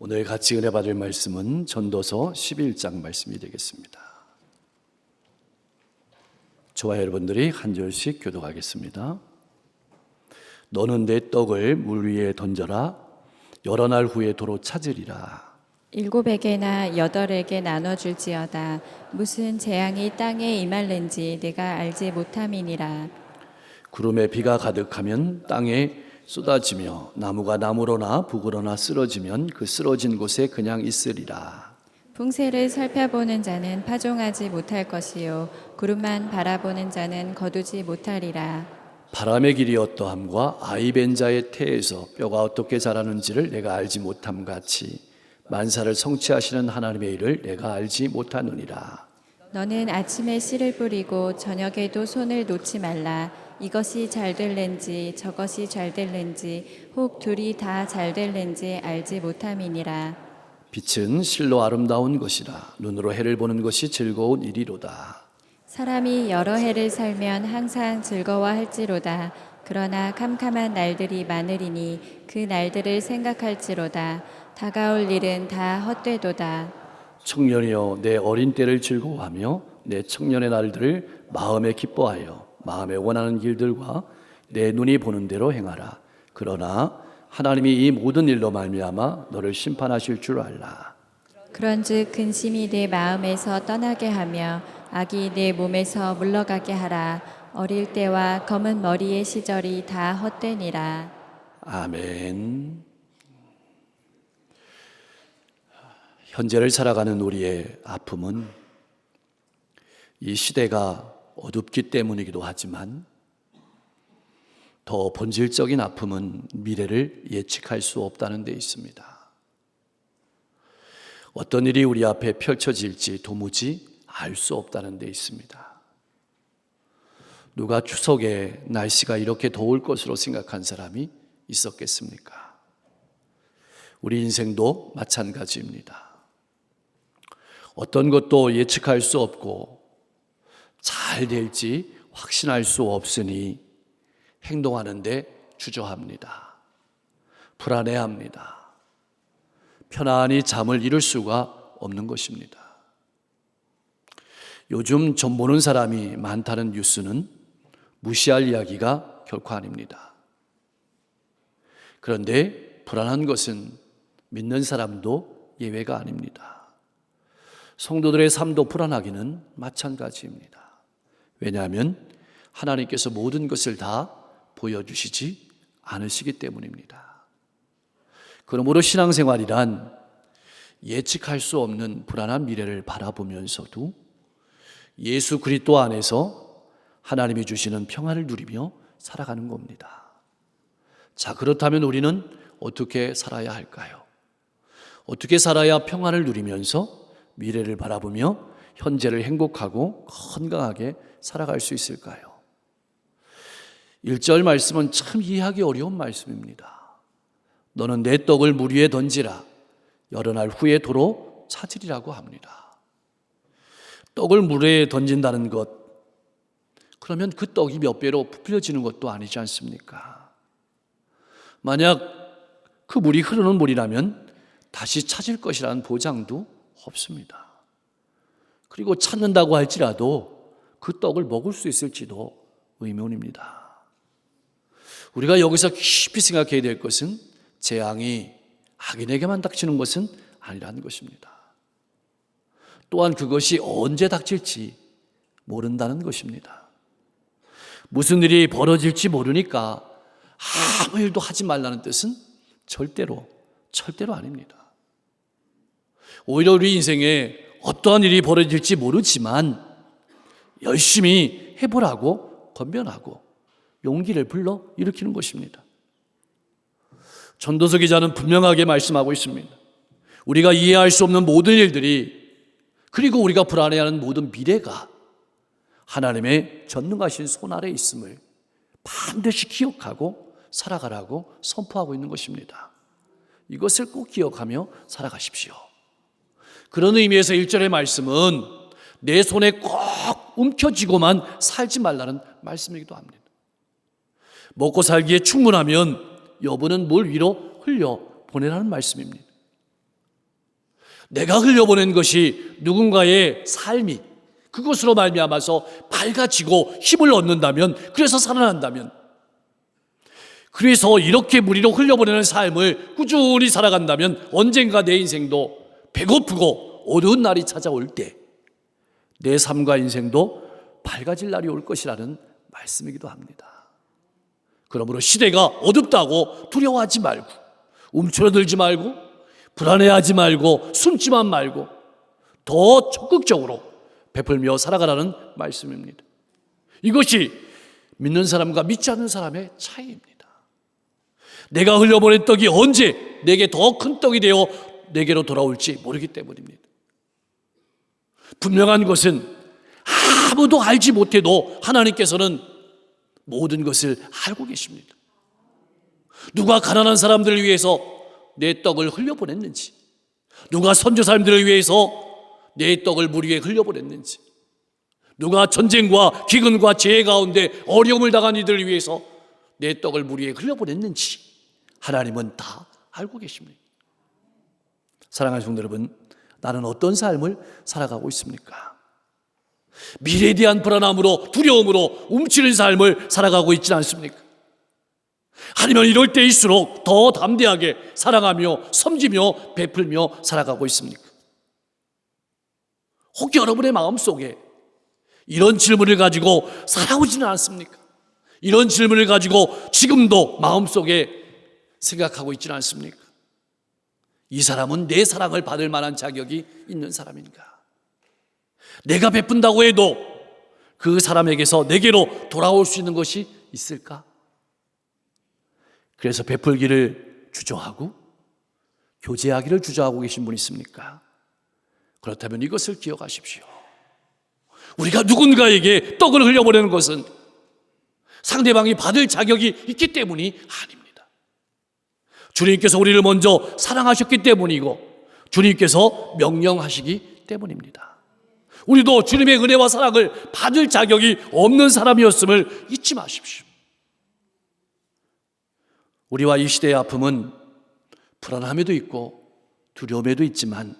오늘 같이 은혜 받을 말씀은 전도서 11장 말씀이 되겠습니다. 저와 여러분들이 한 절씩 교독하겠습니다. 너는 내 떡을 물 위에 던져라. 여러 날 후에 도로 찾으리라. 7에게나 8에게 나눠줄지어다. 무슨 재앙이 땅에 임할는지 내가 알지 못함이니라. 구름에 비가 가득하면 땅에 쏟아지며 나무가 나무로나 북으로나 쓰러지면 그 쓰러진 곳에 그냥 있으리라. 풍세를 살펴보는 자는 파종하지 못할 것이요 구름만 바라보는 자는 거두지 못하리라. 바람의 길이 어떠함과 아이벤 자의 태에서 뼈가 어떻게 자라는지를 내가 알지 못함 같이 만사를 성취하시는 하나님의 일을 내가 알지 못하느니라. 너는 아침에 씨를 뿌리고 저녁에도 손을 놓지 말라. 이것이 잘 될는지 저것이 잘 될는지 혹 둘이 다 잘 될는지 알지 못함이니라. 빛은 실로 아름다운 것이라. 눈으로 해를 보는 것이 즐거운 일이로다. 사람이 여러 해를 살면 항상 즐거워할지로다. 그러나 캄캄한 날들이 많으리니 그 날들을 생각할지로다. 다가올 일은 다 헛되도다. 청년이여 내 어린 때를 즐거워하며 내 청년의 날들을 마음에 기뻐하여 마음에 원하는 길들과 내 눈이 보는 대로 행하라. 그러나 하나님이 이 모든 일로 말미암아 너를 심판하실 줄 알라. 그런즉 근심이 내 마음에서 떠나게 하며 악이 내 몸에서 물러가게 하라. 어릴 때와 검은 머리의 시절이 다 헛되니라. 아멘. 현재를 살아가는 우리의 아픔은 이 시대가 어둡기 때문이기도 하지만 더 본질적인 아픔은 미래를 예측할 수 없다는 데 있습니다. 어떤 일이 우리 앞에 펼쳐질지 도무지 알 수 없다는 데 있습니다. 누가 추석에 날씨가 이렇게 더울 것으로 생각한 사람이 있었겠습니까? 우리 인생도 마찬가지입니다. 어떤 것도 예측할 수 없고 잘 될지 확신할 수 없으니 행동하는데 주저합니다. 불안해합니다. 편안히 잠을 이룰 수가 없는 것입니다. 요즘 좀 보는 사람이 많다는 뉴스는 무시할 이야기가 결코 아닙니다. 그런데 불안한 것은 믿는 사람도 예외가 아닙니다. 성도들의 삶도 불안하기는 마찬가지입니다. 왜냐하면 하나님께서 모든 것을 다 보여주시지 않으시기 때문입니다. 그러므로 신앙생활이란 예측할 수 없는 불안한 미래를 바라보면서도 예수 그리스도 안에서 하나님이 주시는 평안을 누리며 살아가는 겁니다. 자, 그렇다면 우리는 어떻게 살아야 할까요? 어떻게 살아야 평안을 누리면서 미래를 바라보며 현재를 행복하고 건강하게 살아갈 수 있을까요? 1절 말씀은 참 이해하기 어려운 말씀입니다. 너는 내 떡을 물 위에 던지라. 여러 날 후에 도로 찾으리라고 합니다. 떡을 물에 던진다는 것, 그러면 그 떡이 몇 배로 부풀려지는 것도 아니지 않습니까? 만약 그 물이 흐르는 물이라면 다시 찾을 것이라는 보장도 없습니다. 그리고 찾는다고 할지라도 그 떡을 먹을 수 있을지도 의문입니다. 우리가 여기서 깊이 생각해야 될 것은 재앙이 악인에게만 닥치는 것은 아니라는 것입니다. 또한 그것이 언제 닥칠지 모른다는 것입니다. 무슨 일이 벌어질지 모르니까 아무 일도 하지 말라는 뜻은 절대로 아닙니다. 오히려 우리 인생에 어떠한 일이 벌어질지 모르지만 열심히 해보라고 권면하고 용기를 불러 일으키는 것입니다. 전도서 기자는 분명하게 말씀하고 있습니다. 우리가 이해할 수 없는 모든 일들이, 그리고 우리가 불안해하는 모든 미래가 하나님의 전능하신 손 아래에 있음을 반드시 기억하고 살아가라고 선포하고 있는 것입니다. 이것을 꼭 기억하며 살아가십시오. 그런 의미에서 1절의 말씀은 내 손에 꼭 움켜쥐고만 살지 말라는 말씀이기도 합니다. 먹고 살기에 충분하면 여분은 물 위로 흘려 보내라는 말씀입니다. 내가 흘려보낸 것이 누군가의 삶이 그것으로 말미암아서 밝아지고 힘을 얻는다면, 그래서 살아난다면, 그래서 이렇게 무리로 흘려보내는 삶을 꾸준히 살아간다면 언젠가 내 인생도 배고프고 어두운 날이 찾아올 때 내 삶과 인생도 밝아질 날이 올 것이라는 말씀이기도 합니다. 그러므로 시대가 어둡다고 두려워하지 말고, 움츠러들지 말고, 불안해하지 말고, 숨지만 말고 더 적극적으로 베풀며 살아가라는 말씀입니다. 이것이 믿는 사람과 믿지 않는 사람의 차이입니다. 내가 흘려보낸 떡이 언제 내게 더 큰 떡이 되어 내게로 돌아올지 모르기 때문입니다. 분명한 것은 아무도 알지 못해도 하나님께서는 모든 것을 알고 계십니다. 누가 가난한 사람들을 위해서 내 떡을 흘려보냈는지, 누가 선교사님들을 위해서 내 떡을 물 위에 흘려보냈는지, 누가 전쟁과 기근과 재해 가운데 어려움을 당한 이들을 위해서 내 떡을 물 위에 흘려보냈는지 하나님은 다 알고 계십니다. 사랑하는 성도 여러분, 나는 어떤 삶을 살아가고 있습니까? 미래에 대한 불안함으로, 두려움으로 움츠린 삶을 살아가고 있지는 않습니까? 아니면 이럴 때일수록 더 담대하게 사랑하며 섬기며 베풀며 살아가고 있습니까? 혹 여러분의 마음속에 이런 질문을 가지고 살아오지는 않습니까? 이런 질문을 가지고 지금도 마음속에 생각하고 있지는 않습니까? 이 사람은 내 사랑을 받을 만한 자격이 있는 사람인가? 내가 베푼다고 해도 그 사람에게서 내게로 돌아올 수 있는 것이 있을까? 그래서 베풀기를 주저하고 교제하기를 주저하고 계신 분 있습니까? 그렇다면 이것을 기억하십시오. 우리가 누군가에게 떡을 흘려보내는 것은 상대방이 받을 자격이 있기 때문이 아닙니다. 주님께서 우리를 먼저 사랑하셨기 때문이고 주님께서 명령하시기 때문입니다. 우리도 주님의 은혜와 사랑을 받을 자격이 없는 사람이었음을 잊지 마십시오. 우리와 이 시대의 아픔은 불안함에도 있고 두려움에도 있지만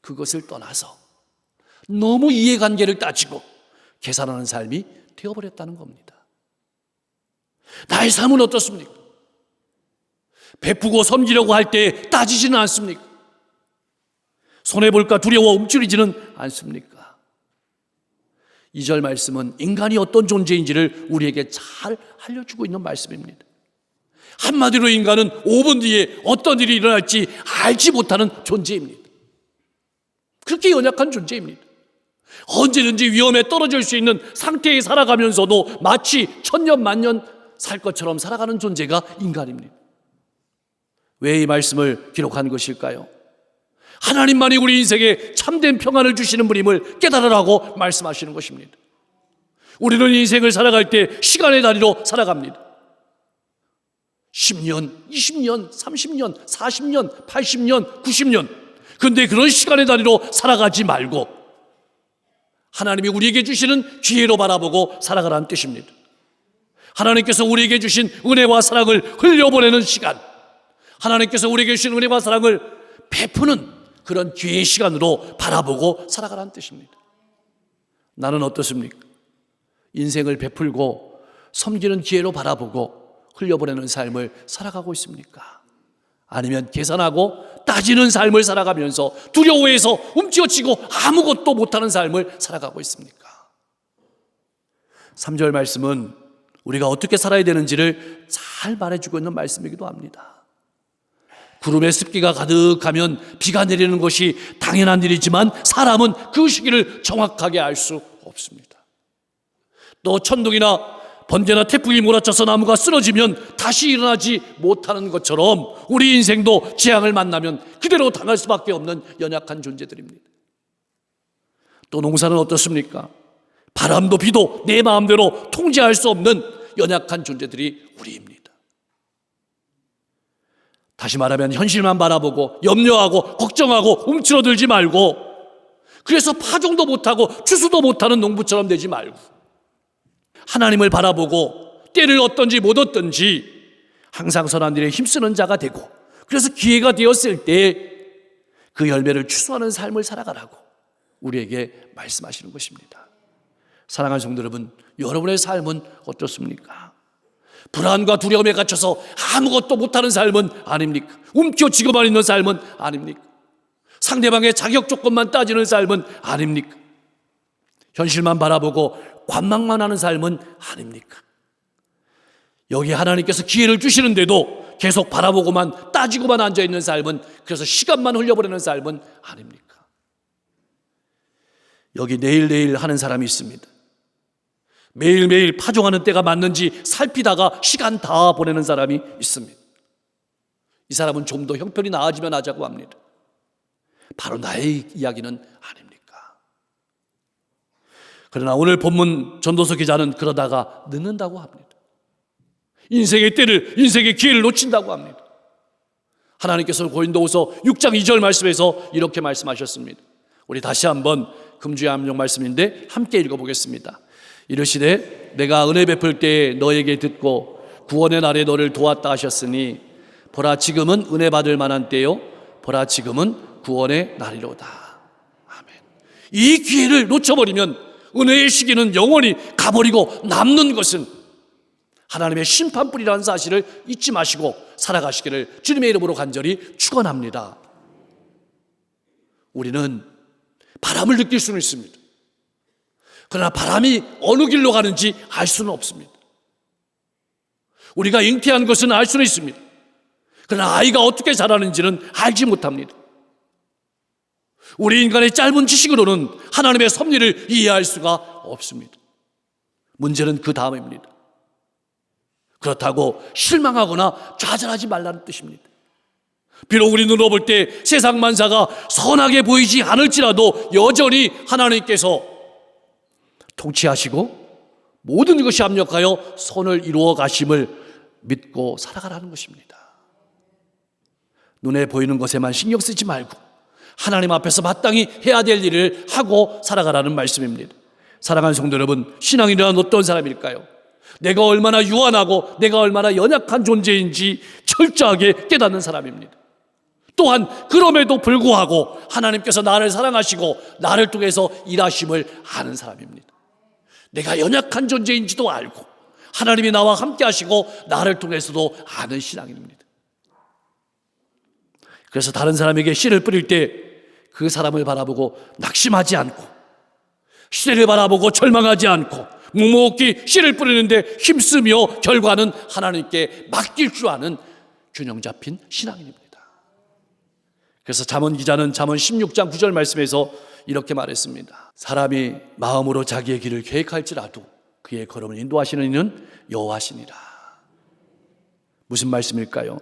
그것을 떠나서 너무 이해관계를 따지고 계산하는 삶이 되어버렸다는 겁니다. 나의 삶은 어떻습니까? 베푸고 섬기려고 할 때 따지지는 않습니까? 손해볼까 두려워 움츠리지는 않습니까? 2절 말씀은 인간이 어떤 존재인지를 우리에게 잘 알려주고 있는 말씀입니다. 한마디로 인간은 5분 뒤에 어떤 일이 일어날지 알지 못하는 존재입니다. 그렇게 연약한 존재입니다. 언제든지 위험에 떨어질 수 있는 상태에 살아가면서도 마치 천년 만년 살 것처럼 살아가는 존재가 인간입니다. 왜 이 말씀을 기록한 것일까요? 하나님만이 우리 인생에 참된 평안을 주시는 분임을 깨달으라고 말씀하시는 것입니다. 우리는 인생을 살아갈 때 시간의 다리로 살아갑니다. 10년, 20년, 30년, 40년, 80년, 90년. 그런데 그런 시간의 다리로 살아가지 말고 하나님이 우리에게 주시는 기회로 바라보고 살아가라는 뜻입니다. 하나님께서 우리에게 주신 은혜와 사랑을 흘려보내는 시간, 하나님께서 우리에게 주신 은혜와 사랑을 베푸는 그런 기회의 시간으로 바라보고 살아가라는 뜻입니다. 나는 어떻습니까? 인생을 베풀고 섬기는 기회로 바라보고 흘려보내는 삶을 살아가고 있습니까? 아니면 계산하고 따지는 삶을 살아가면서 두려워해서 움츠러치고 아무것도 못하는 삶을 살아가고 있습니까? 3절 말씀은 우리가 어떻게 살아야 되는지를 잘 말해주고 있는 말씀이기도 합니다. 구름의 습기가 가득하면 비가 내리는 것이 당연한 일이지만 사람은 그 시기를 정확하게 알 수 없습니다. 또 천둥이나 번개나 태풍이 몰아쳐서 나무가 쓰러지면 다시 일어나지 못하는 것처럼 우리 인생도 재앙을 만나면 그대로 당할 수밖에 없는 연약한 존재들입니다. 또 농사는 어떻습니까? 바람도 비도 내 마음대로 통제할 수 없는 연약한 존재들이 우리입니다. 다시 말하면 현실만 바라보고 염려하고 걱정하고 움츠러들지 말고, 그래서 파종도 못하고 추수도 못하는 농부처럼 되지 말고 하나님을 바라보고 때를 얻든지 못 얻든지 항상 선한 일에 힘쓰는 자가 되고, 그래서 기회가 되었을 때 그 열매를 추수하는 삶을 살아가라고 우리에게 말씀하시는 것입니다. 사랑하는 성도 여러분, 여러분의 삶은 어떻습니까? 불안과 두려움에 갇혀서 아무것도 못하는 삶은 아닙니까? 움켜쥐고만 있는 삶은 아닙니까? 상대방의 자격 조건만 따지는 삶은 아닙니까? 현실만 바라보고 관망만 하는 삶은 아닙니까? 여기 하나님께서 기회를 주시는데도 계속 바라보고만 따지고만 앉아있는 삶은, 그래서 시간만 흘려버리는 삶은 아닙니까? 여기 내일 하는 사람이 있습니다. 매일매일 파종하는 때가 맞는지 살피다가 시간 다 보내는 사람이 있습니다. 이 사람은 좀 더 형편이 나아지면 하자고 합니다. 바로 나의 이야기는 아닙니까? 그러나 오늘 본문 전도서 기자는 그러다가 늦는다고 합니다. 인생의 때를, 인생의 기회를 놓친다고 합니다. 하나님께서는 고린도후서 6장 2절 말씀에서 이렇게 말씀하셨습니다. 우리 다시 한번 금주의 암용 말씀인데 함께 읽어보겠습니다. 이르시되 내가 은혜 베풀 때에 너에게 듣고 구원의 날에 너를 도왔다 하셨으니 보라 지금은 은혜 받을 만한 때요 보라 지금은 구원의 날이로다. 아멘. 이 기회를 놓쳐버리면 은혜의 시기는 영원히 가버리고 남는 것은 하나님의 심판불이라는 사실을 잊지 마시고 살아가시기를 주님의 이름으로 간절히 축원합니다. 우리는 바람을 느낄 수는 있습니다. 그러나 바람이 어느 길로 가는지 알 수는 없습니다. 우리가 잉태한 것은 알 수는 있습니다. 그러나 아이가 어떻게 자라는지는 알지 못합니다. 우리 인간의 짧은 지식으로는 하나님의 섭리를 이해할 수가 없습니다. 문제는 그 다음입니다. 그렇다고 실망하거나 좌절하지 말라는 뜻입니다. 비록 우리 눈으로 볼 때 세상 만사가 선하게 보이지 않을지라도 여전히 하나님께서 통치하시고 모든 것이 합력하여 선을 이루어 가심을 믿고 살아가라는 것입니다. 눈에 보이는 것에만 신경 쓰지 말고 하나님 앞에서 마땅히 해야 될 일을 하고 살아가라는 말씀입니다. 사랑하는 성도 여러분, 신앙이란 어떤 사람일까요? 내가 얼마나 유한하고 내가 얼마나 연약한 존재인지 철저하게 깨닫는 사람입니다. 또한 그럼에도 불구하고 하나님께서 나를 사랑하시고 나를 통해서 일하심을 아는 사람입니다. 내가 연약한 존재인지도 알고 하나님이 나와 함께 하시고 나를 통해서도 아는 신앙입니다. 그래서 다른 사람에게 씨를 뿌릴 때 그 사람을 바라보고 낙심하지 않고, 시대를 바라보고 절망하지 않고, 묵묵히 씨를 뿌리는데 힘쓰며 결과는 하나님께 맡길 줄 아는 균형 잡힌 신앙인입니다. 그래서 잠언 기자는 잠언 16장 9절 말씀에서 이렇게 말했습니다. 사람이 마음으로 자기의 길을 계획할지라도 그의 걸음을 인도하시는 이는 여호와시니라. 무슨 말씀일까요?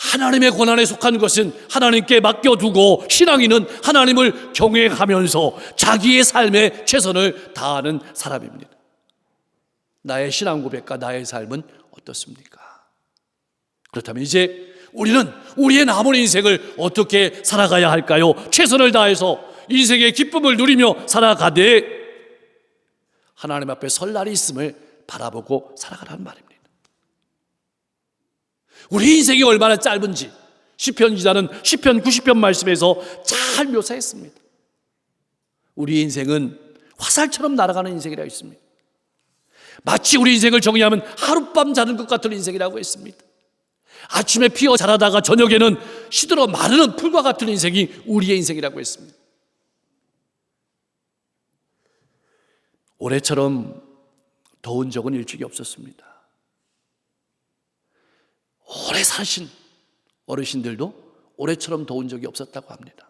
하나님의 권한에 속한 것은 하나님께 맡겨두고 신앙인은 하나님을 경외하면서 자기의 삶에 최선을 다하는 사람입니다. 나의 신앙 고백과 나의 삶은 어떻습니까? 그렇다면 이제 우리는 우리의 남은 인생을 어떻게 살아가야 할까요? 최선을 다해서 인생의 기쁨을 누리며 살아가되 하나님 앞에 설 날이 있음을 바라보고 살아가라는 말입니다. 우리 인생이 얼마나 짧은지 시편 기자는 시편 90편 말씀에서 잘 묘사했습니다. 우리 인생은 화살처럼 날아가는 인생이라고 했습니다. 마치 우리 인생을 정의하면 하룻밤 자는 것 같은 인생이라고 했습니다. 아침에 피어 자라다가 저녁에는 시들어 마르는 풀과 같은 인생이 우리의 인생이라고 했습니다. 올해처럼 더운 적은 일찍이 없었습니다. 오래 사신 어르신들도 올해처럼 더운 적이 없었다고 합니다.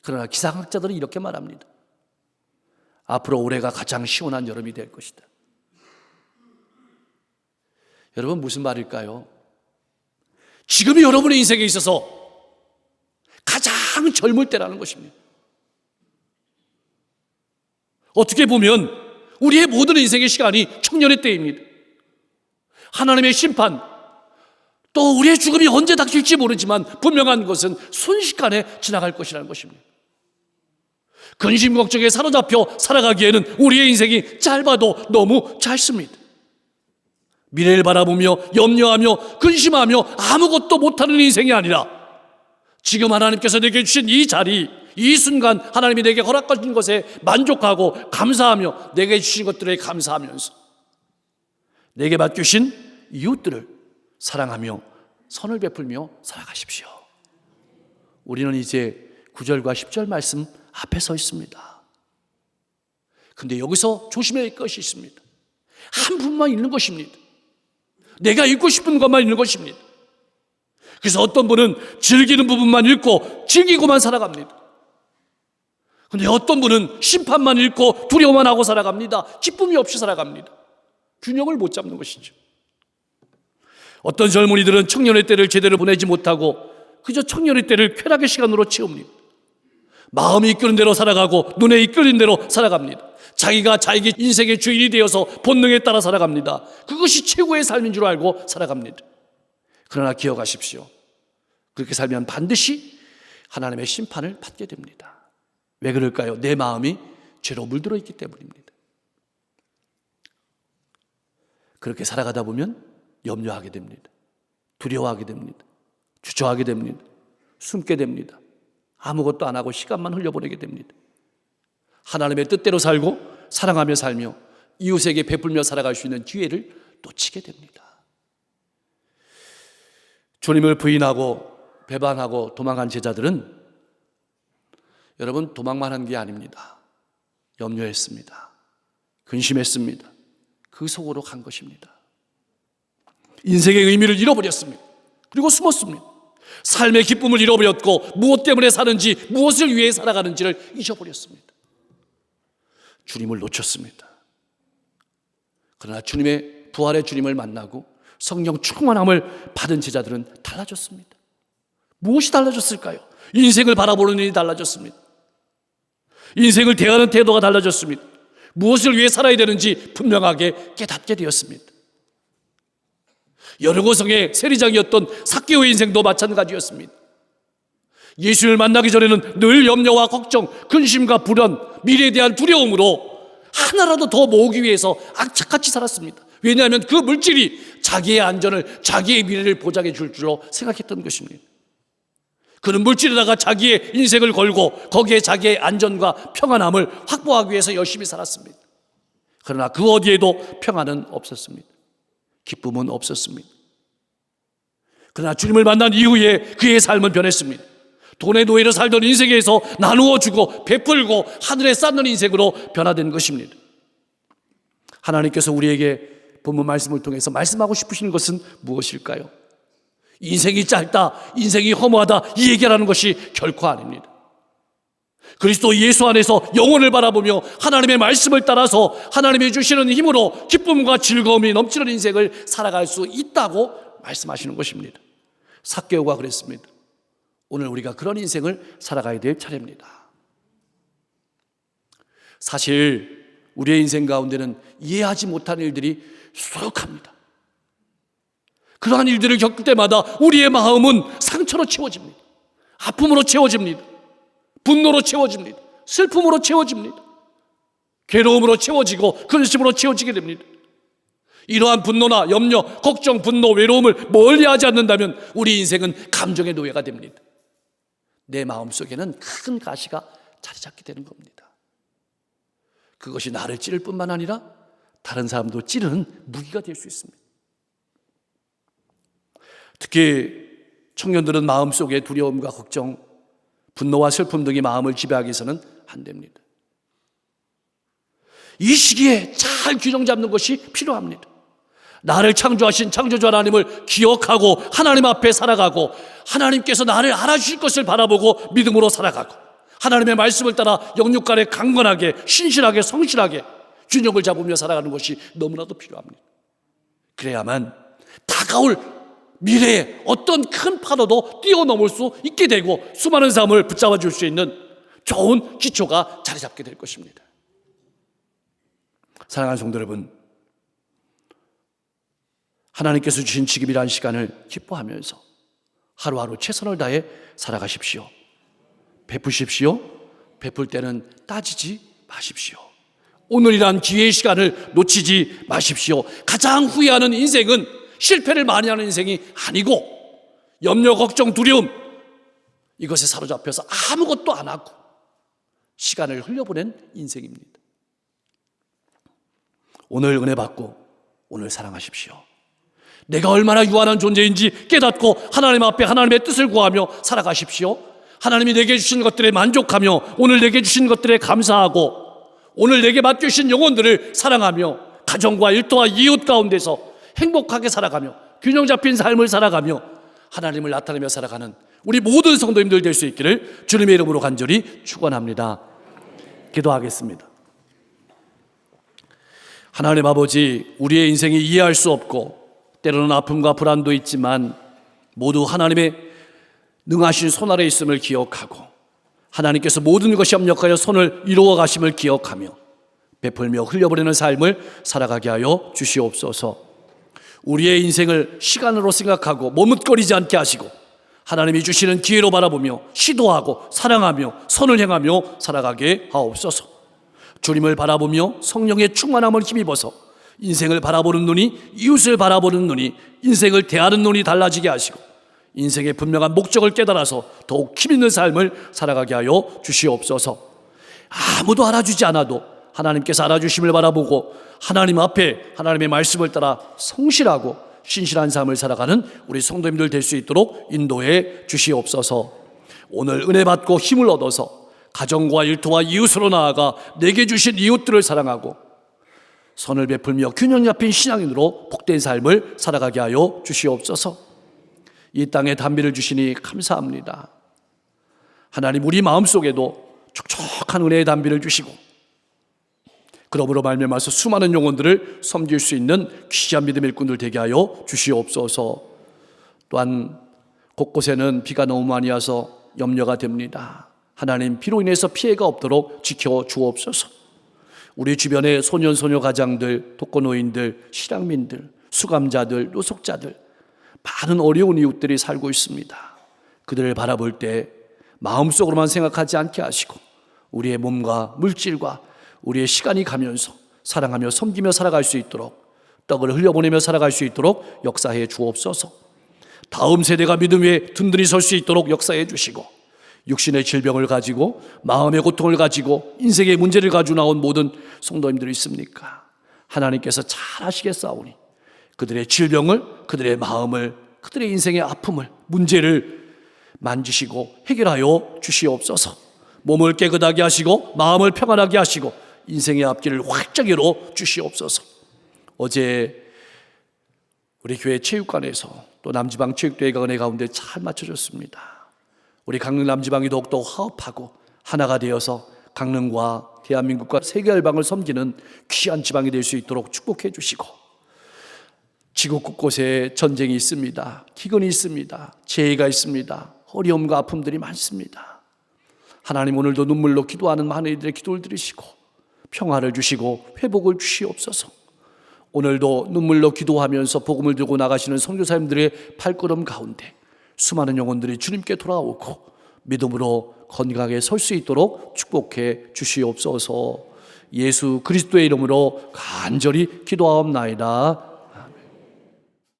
그러나 기상학자들은 이렇게 말합니다. 앞으로 올해가 가장 시원한 여름이 될 것이다. 여러분, 무슨 말일까요? 지금이 여러분의 인생에 있어서 가장 젊을 때라는 것입니다. 어떻게 보면 우리의 모든 인생의 시간이 청년의 때입니다. 하나님의 심판, 또 우리의 죽음이 언제 닥칠지 모르지만 분명한 것은 순식간에 지나갈 것이라는 것입니다. 근심 걱정에 사로잡혀 살아가기에는 우리의 인생이 짧아도 너무 짧습니다. 미래를 바라보며 염려하며 근심하며 아무것도 못하는 인생이 아니라 지금 하나님께서 내게 주신 이 자리, 이 순간 하나님이 내게 허락하신 것에 만족하고 감사하며 내게 주신 것들에 감사하면서 내게 맡기신 이웃들을 사랑하며 선을 베풀며 살아가십시오. 우리는 이제 9절과 10절 말씀 앞에 서 있습니다. 근데 여기서 조심해야 할 것이 있습니다. 한 부분만 읽는 것입니다. 내가 읽고 싶은 것만 읽는 것입니다. 그래서 어떤 분은 즐기는 부분만 읽고 즐기고만 살아갑니다. 근데 어떤 분은 심판만 읽고 두려워만 하고 살아갑니다. 기쁨이 없이 살아갑니다. 균형을 못 잡는 것이죠. 어떤 젊은이들은 청년의 때를 제대로 보내지 못하고 그저 청년의 때를 쾌락의 시간으로 채웁니다. 마음이 이끄는 대로 살아가고 눈에 이끌린 대로 살아갑니다. 자기가 자기 인생의 주인이 되어서 본능에 따라 살아갑니다. 그것이 최고의 삶인 줄 알고 살아갑니다. 그러나 기억하십시오. 그렇게 살면 반드시 하나님의 심판을 받게 됩니다. 왜 그럴까요? 내 마음이 죄로 물들어 있기 때문입니다. 그렇게 살아가다 보면 염려하게 됩니다. 두려워하게 됩니다. 주저하게 됩니다. 숨게 됩니다. 아무것도 안 하고 시간만 흘려보내게 됩니다. 하나님의 뜻대로 살고 사랑하며 살며 이웃에게 베풀며 살아갈 수 있는 기회를 놓치게 됩니다. 주님을 부인하고 배반하고 도망간 제자들은 여러분 도망만 한 게 아닙니다. 염려했습니다. 근심했습니다. 그 속으로 간 것입니다. 인생의 의미를 잃어버렸습니다. 그리고 숨었습니다. 삶의 기쁨을 잃어버렸고 무엇 때문에 사는지 무엇을 위해 살아가는지를 잊어버렸습니다. 주님을 놓쳤습니다. 그러나 주님의 부활의 주님을 만나고 성령 충만함을 받은 제자들은 달라졌습니다. 무엇이 달라졌을까요? 인생을 바라보는 일이 달라졌습니다. 인생을 대하는 태도가 달라졌습니다. 무엇을 위해 살아야 되는지 분명하게 깨닫게 되었습니다. 여리고성의 세리장이었던 삭개오의 인생도 마찬가지였습니다. 예수를 만나기 전에는 늘 염려와 걱정, 근심과 불안, 미래에 대한 두려움으로 하나라도 더 모으기 위해서 악착같이 살았습니다. 왜냐하면 그 물질이 자기의 안전을, 자기의 미래를 보장해 줄 줄로 생각했던 것입니다. 그는 물질에다가 자기의 인생을 걸고 거기에 자기의 안전과 평안함을 확보하기 위해서 열심히 살았습니다. 그러나 그 어디에도 평안은 없었습니다. 기쁨은 없었습니다. 그러나 주님을 만난 이후에 그의 삶은 변했습니다. 돈의 노예로 살던 인생에서 나누어 주고 베풀고 하늘에 쌓는 인생으로 변화된 것입니다. 하나님께서 우리에게 본문 말씀을 통해서 말씀하고 싶으신 것은 무엇일까요? 인생이 짧다, 인생이 허무하다 이 얘기라는 것이 결코 아닙니다. 그리스도 예수 안에서 영혼을 바라보며 하나님의 말씀을 따라서 하나님이 주시는 힘으로 기쁨과 즐거움이 넘치는 인생을 살아갈 수 있다고 말씀하시는 것입니다. 삭개오가 그랬습니다. 오늘 우리가 그런 인생을 살아가야 될 차례입니다. 사실 우리의 인생 가운데는 이해하지 못한 일들이 수두룩합니다. 그러한 일들을 겪을 때마다 우리의 마음은 상처로 채워집니다. 아픔으로 채워집니다. 분노로 채워집니다. 슬픔으로 채워집니다. 괴로움으로 채워지고 근심으로 채워지게 됩니다. 이러한 분노나 염려, 걱정, 분노, 외로움을 멀리하지 않는다면 우리 인생은 감정의 노예가 됩니다. 내 마음속에는 큰 가시가 자리 잡게 되는 겁니다. 그것이 나를 찌를 뿐만 아니라 다른 사람도 찌르는 무기가 될 수 있습니다. 특히 청년들은 마음속에 두려움과 걱정, 분노와 슬픔 등이 마음을 지배하기 위해서는 안 됩니다. 이 시기에 잘 균형 잡는 것이 필요합니다. 나를 창조하신 창조주 하나님을 기억하고 하나님 앞에 살아가고 하나님께서 나를 알아주실 것을 바라보고 믿음으로 살아가고 하나님의 말씀을 따라 영육간에 강건하게 신실하게 성실하게 균형을 잡으며 살아가는 것이 너무나도 필요합니다. 그래야만 다가올 미래에 어떤 큰 파도도 뛰어넘을 수 있게 되고 수많은 사람을 붙잡아 줄 수 있는 좋은 기초가 자리 잡게 될 것입니다. 사랑하는 성도 여러분, 하나님께서 주신 지금이라는 시간을 기뻐하면서 하루하루 최선을 다해 살아가십시오. 베푸십시오. 베풀 때는 따지지 마십시오. 오늘이란 기회의 시간을 놓치지 마십시오. 가장 후회하는 인생은 실패를 많이 하는 인생이 아니고 염려, 걱정, 두려움 이것에 사로잡혀서 아무것도 안 하고 시간을 흘려보낸 인생입니다. 오늘 은혜 받고 오늘 사랑하십시오. 내가 얼마나 유한한 존재인지 깨닫고 하나님 앞에 하나님의 뜻을 구하며 살아가십시오. 하나님이 내게 주신 것들에 만족하며 오늘 내게 주신 것들에 감사하고 오늘 내게 맡겨주신 영혼들을 사랑하며 가정과 일터와 이웃 가운데서 행복하게 살아가며 균형 잡힌 삶을 살아가며 하나님을 나타내며 살아가는 우리 모든 성도님들 될 수 있기를 주님의 이름으로 간절히 축원합니다. 기도하겠습니다. 하나님 아버지, 우리의 인생이 이해할 수 없고 때로는 아픔과 불안도 있지만 모두 하나님의 능하신 손 아래 있음을 기억하고 하나님께서 모든 것이 협력하여 손을 이루어 가심을 기억하며 베풀며 흘려보내는 삶을 살아가게 하여 주시옵소서. 우리의 인생을 시간으로 생각하고 머뭇거리지 않게 하시고 하나님이 주시는 기회로 바라보며 시도하고 사랑하며 선을 행하며 살아가게 하옵소서. 주님을 바라보며 성령의 충만함을 힘입어서 인생을 바라보는 눈이, 이웃을 바라보는 눈이, 인생을 대하는 눈이 달라지게 하시고 인생의 분명한 목적을 깨달아서 더욱 힘있는 삶을 살아가게 하여 주시옵소서. 아무도 알아주지 않아도 하나님께서 알아주심을 바라보고 하나님 앞에 하나님의 말씀을 따라 성실하고 신실한 삶을 살아가는 우리 성도님들 될 수 있도록 인도해 주시옵소서. 오늘 은혜 받고 힘을 얻어서 가정과 일터와 이웃으로 나아가 내게 주신 이웃들을 사랑하고 선을 베풀며 균형 잡힌 신앙인으로 복된 삶을 살아가게 하여 주시옵소서. 이 땅에 단비를 주시니 감사합니다. 하나님, 우리 마음속에도 촉촉한 은혜의 단비를 주시고 그러므로 말미암아서 수많은 영혼들을 섬길 수 있는 귀한 믿음의 일꾼들 되게 하여 주시옵소서. 또한 곳곳에는 비가 너무 많이 와서 염려가 됩니다. 하나님, 비로 인해서 피해가 없도록 지켜주옵소서. 우리 주변의 소년 소녀 가장들, 독거노인들, 실향민들, 수감자들, 노숙자들, 많은 어려운 이웃들이 살고 있습니다. 그들을 바라볼 때 마음속으로만 생각하지 않게 하시고 우리의 몸과 물질과 우리의 시간이 가면서 사랑하며 섬기며 살아갈 수 있도록, 떡을 흘려보내며 살아갈 수 있도록 역사해 주옵소서. 다음 세대가 믿음 위에 든든히 설 수 있도록 역사해 주시고 육신의 질병을 가지고 마음의 고통을 가지고 인생의 문제를 가지고 나온 모든 성도님들이 있습니까? 하나님께서 잘 아시겠사오니 그들의 질병을, 그들의 마음을, 그들의 인생의 아픔을, 문제를 만지시고 해결하여 주시옵소서. 몸을 깨끗하게 하시고 마음을 평안하게 하시고 인생의 앞길을 활짝 열어 주시옵소서. 어제 우리 교회 체육관에서 또 남지방 체육대회가 은혜 가운데 잘 맞춰졌습니다. 우리 강릉 남지방이 더욱더 화합하고 하나가 되어서 강릉과 대한민국과 세계 열방을 섬기는 귀한 지방이 될 수 있도록 축복해 주시고, 지구 곳곳에 전쟁이 있습니다. 기근이 있습니다. 재해가 있습니다. 어려움과 아픔들이 많습니다. 하나님, 오늘도 눈물로 기도하는 많은 이들의 기도를 들으시고 평화를 주시고 회복을 주시옵소서. 오늘도 눈물로 기도하면서 복음을 들고 나가시는 선교사님들의 발걸음 가운데 수많은 영혼들이 주님께 돌아오고 믿음으로 건강하게 설 수 있도록 축복해 주시옵소서. 예수 그리스도의 이름으로 간절히 기도하옵나이다.